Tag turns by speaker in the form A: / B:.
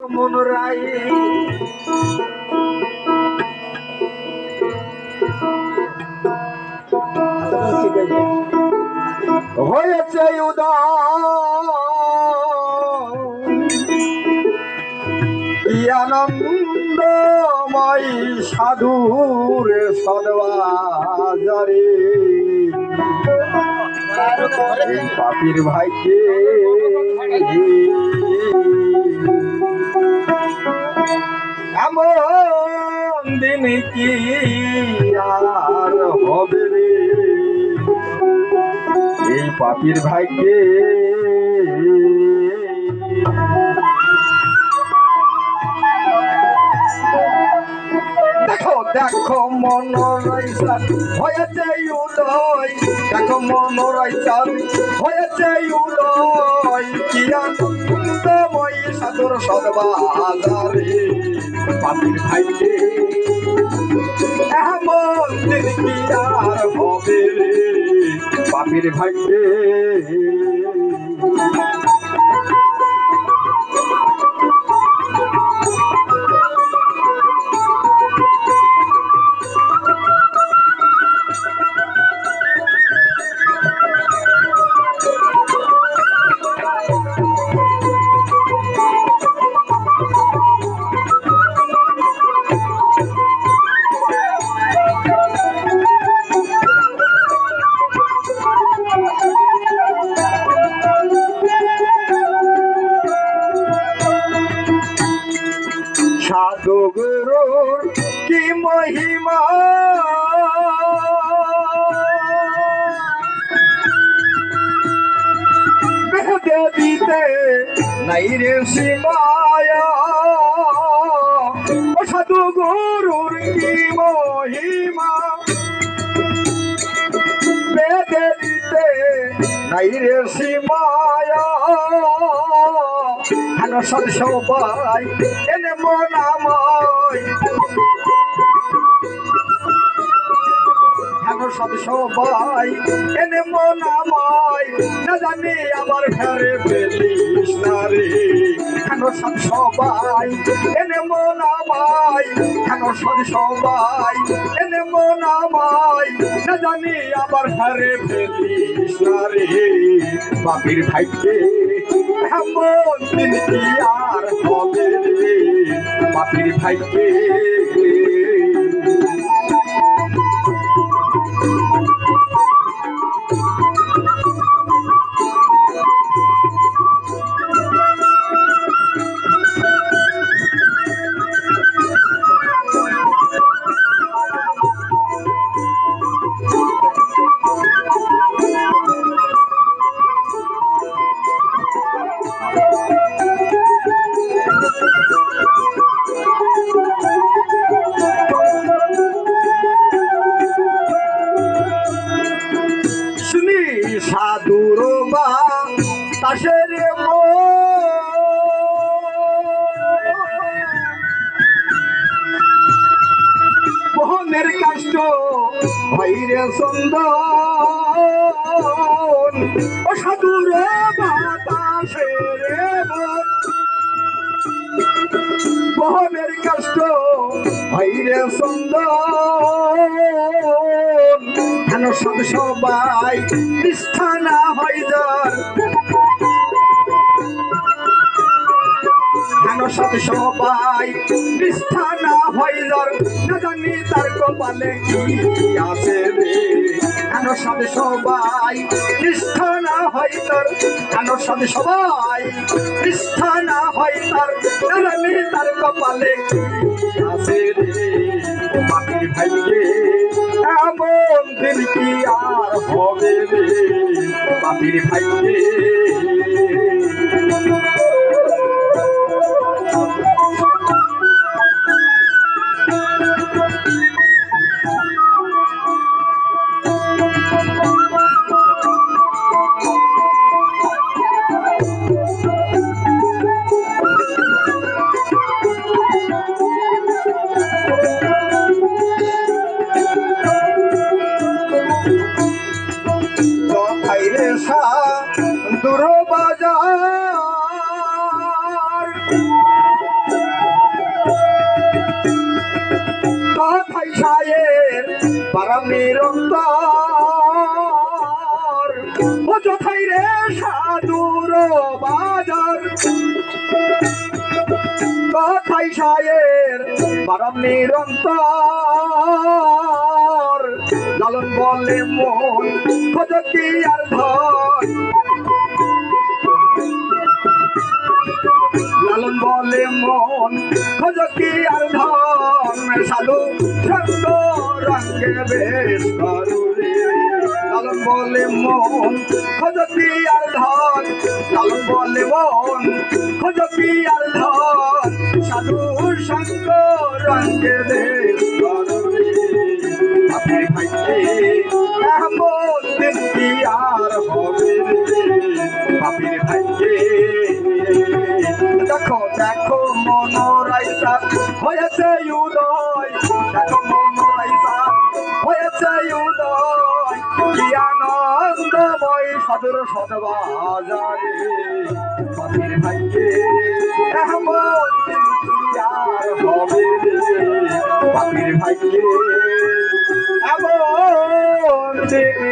A: মনোরাই হয়েছে কি আনন্দময় সাধুর সদবাজারে এই পাপির ভাইকে এমন দিন কি আর হবে রে এই পাপির ভাইকে দেখো দেখো মনোরইসা হয়েছে উদয় দেখো মনোরইসা হয়েছে উদয় কি আনন্দময় সাধুর সদবাজারে পাপির ভাইকে এমন দিন কি আর হবে রে পাপির ভাইকে সাধুগুরুর কি মহিমা বেদে দিতে নাই রে সীমায়া সাধুগুরুর কি মহিমা বেদে দিতে নাই রে সীমায়া সব সবাই এনে মনাময় সব সবাই এনে মনাময় না জানি আবার ঘরে পেলিস না রে সব সবাই এনে মনাময় সব সবাই এনে মনাময় না জানি আবার ঘরে পেলিস না রে বাপির ভাইকে এমন দিন কি আর হবে রে পাপির ভাইকে সাধুর বা তাসের মোহনের কাষ্ট ভাইরে চন্দন ও সাধুর বা তাসের মোহনের কাষ্ট ভাইরে চন্দন সব সবাই নিষ্ঠা না হয় যার সব সবাই নিষ্ঠা না হয় যার না জানি তার কপালে কি আছে রে সব সবাই নিষ্ঠা না হয় তার সব সবাই নিষ্ঠা না হয় তার না জানি তার কপালে কি আছে রে পাপির ভাইকে এমন দিন কি আর হবে রে পাপির ভাইকে দূর বাজার সায়ের পারাম নিরন্তর অযথাই রে সাধুর বাজার কথাই সায়ের পারাম নিরন্তর লালন বলে মন খোঁজ কি আর ধন লালন বলে মন খোঁজ কি আর ধন সাধু সঙ্গ রঙ্গে বেশ করুরে লালন বলে মন খোঁজ কি আর ধন লালন বলে মন খোঁজ কি আর ধন সাধু সঙ্গ রঙ্গে বেশ করুরে আপনি ভাইকে এমন দিন কি আর হবে আপনি ভাইকে দেখো দেখো মনোরাইসা হয়েছে উদয় দেখো মনোরাইসা হয়েছে উদয় কি আনন্দময় সদর সদবাজারে পাপির ভাইকে এমন দিন কি আর হবে পাপির ভাইকে এমন দিন